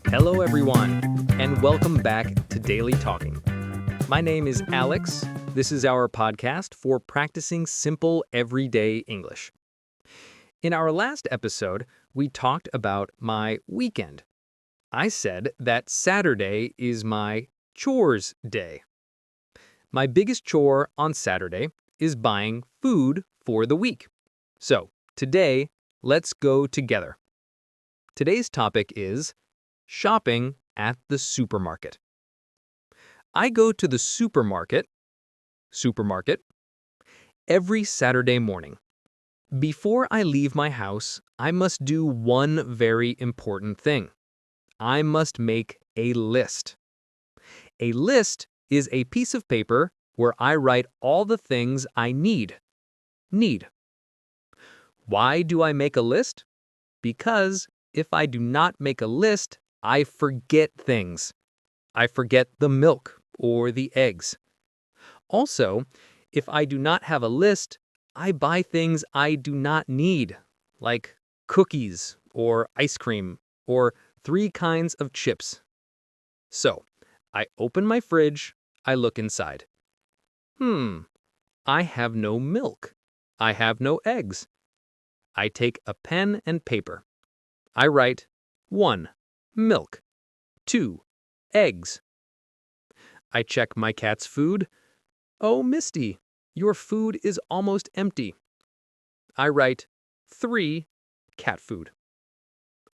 Hello, everyone, and welcome back to Daily Talking. My name is Alex. This is our podcast for practicing simple, everyday English. In our last episode, we talked about my weekend. I said that Saturday is my chores day. My biggest chore on Saturday is buying food for the week. So, today, let's go together. Today's topic is shopping at the supermarket. I go to the supermarket every Saturday morning. Before I leave my house, I must do one very important thing. I must make a list. A list is a piece of paper where I write all the things I need. Why do I make a list? Because if I do not make a list, I forget things. I forget the milk or the eggs. Also, if I do not have a list, I buy things I do not need, like cookies or ice cream or 3 kinds of chips. So, I open my fridge, I look inside. I have no milk. I have no eggs. I take a pen and paper. I write 1. Milk. 2. Eggs. I check my cat's food. Oh, Misty, your food is almost empty. I write 3. Cat food.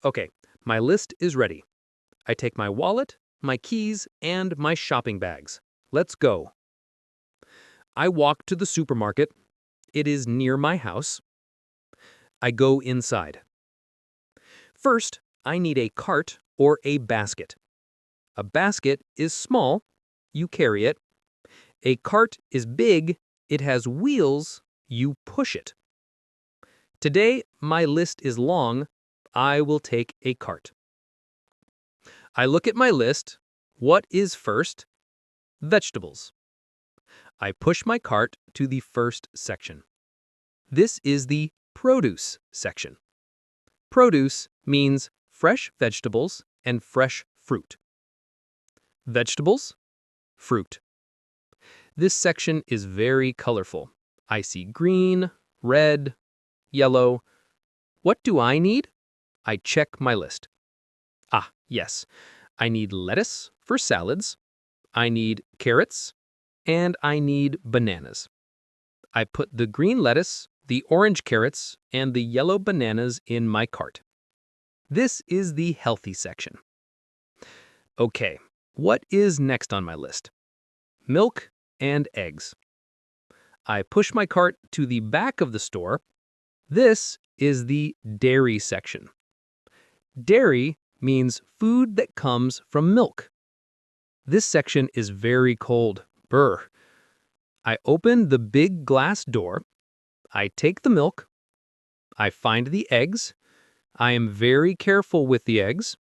Okay, my list is ready. I take my wallet, my keys, and my shopping bags. Let's go. I walk to the supermarket. It is near my house. I go inside. First, I need a cart or a basket. A basket is small. You carry it. A cart is big. It has wheels. You push it. Today, my list is long. I will take a cart. I look at my list. What is first? Vegetables. I push my cart to the first section. This is the produce section. Produce means fresh vegetables and fresh fruit. Vegetables, fruit. This section is very colorful. I see green, red, yellow. What do I need? I check my list. Yes. I need lettuce for salads. I need carrots. And I need bananas. I put the green lettuce, the orange carrots, and the yellow bananas in my cart. This is the healthy section. Okay, what is next on my list? Milk and eggs. I push my cart to the back of the store. This is the dairy section. Dairy means food that comes from milk. This section is very cold. Brr. I open the big glass door. I take the milk. I find the eggs. I am very careful with the eggs.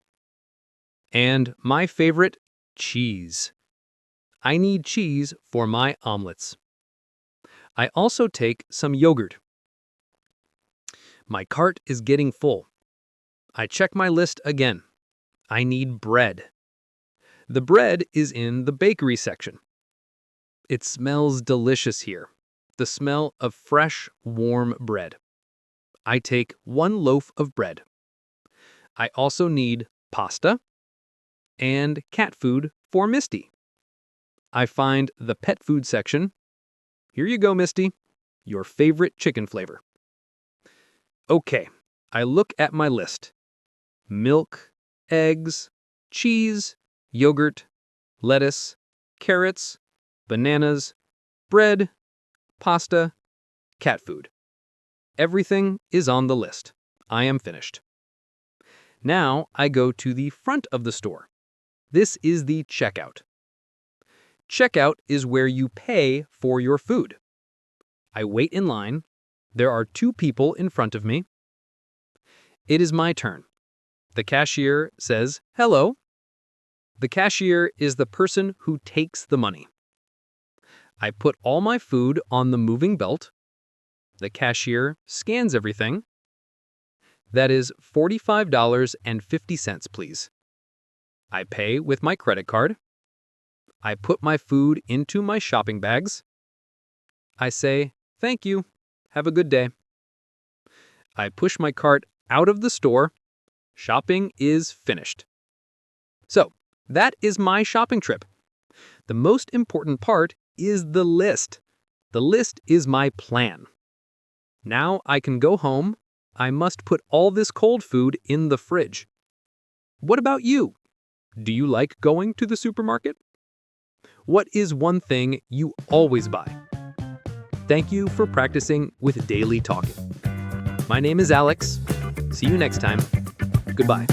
And my favorite, cheese. I need cheese for my omelets. I also take some yogurt. My cart is getting full. I check my list again. I need bread. The bread is in the bakery section. It smells delicious here. The smell of fresh, warm bread. I take 1 loaf of bread. I also need pasta and cat food for Misty. I find the pet food section. Here you go, Misty. Your favorite chicken flavor. Okay, I look at my list. Milk, eggs, cheese, yogurt, lettuce, carrots, bananas, bread, pasta, cat food. Everything is on the list. I am finished. Now I go to the front of the store. This is the checkout. Checkout is where you pay for your food. I wait in line. There are 2 people in front of me. It is my turn. The cashier says, "Hello." The cashier is the person who takes the money. I put all my food on the moving belt. The cashier scans everything. That is $45.50, please. I pay with my credit card. I put my food into my shopping bags. I say, "Thank you. Have a good day." I push my cart out of the store. Shopping is finished. So, that is my shopping trip. The most important part is the list. The list is my plan. Now I can go home. I must put all this cold food in the fridge. What about you? Do you like going to the supermarket? What is one thing you always buy? Thank you for practicing with Daily Talking. My name is Alex. See you next time. Goodbye.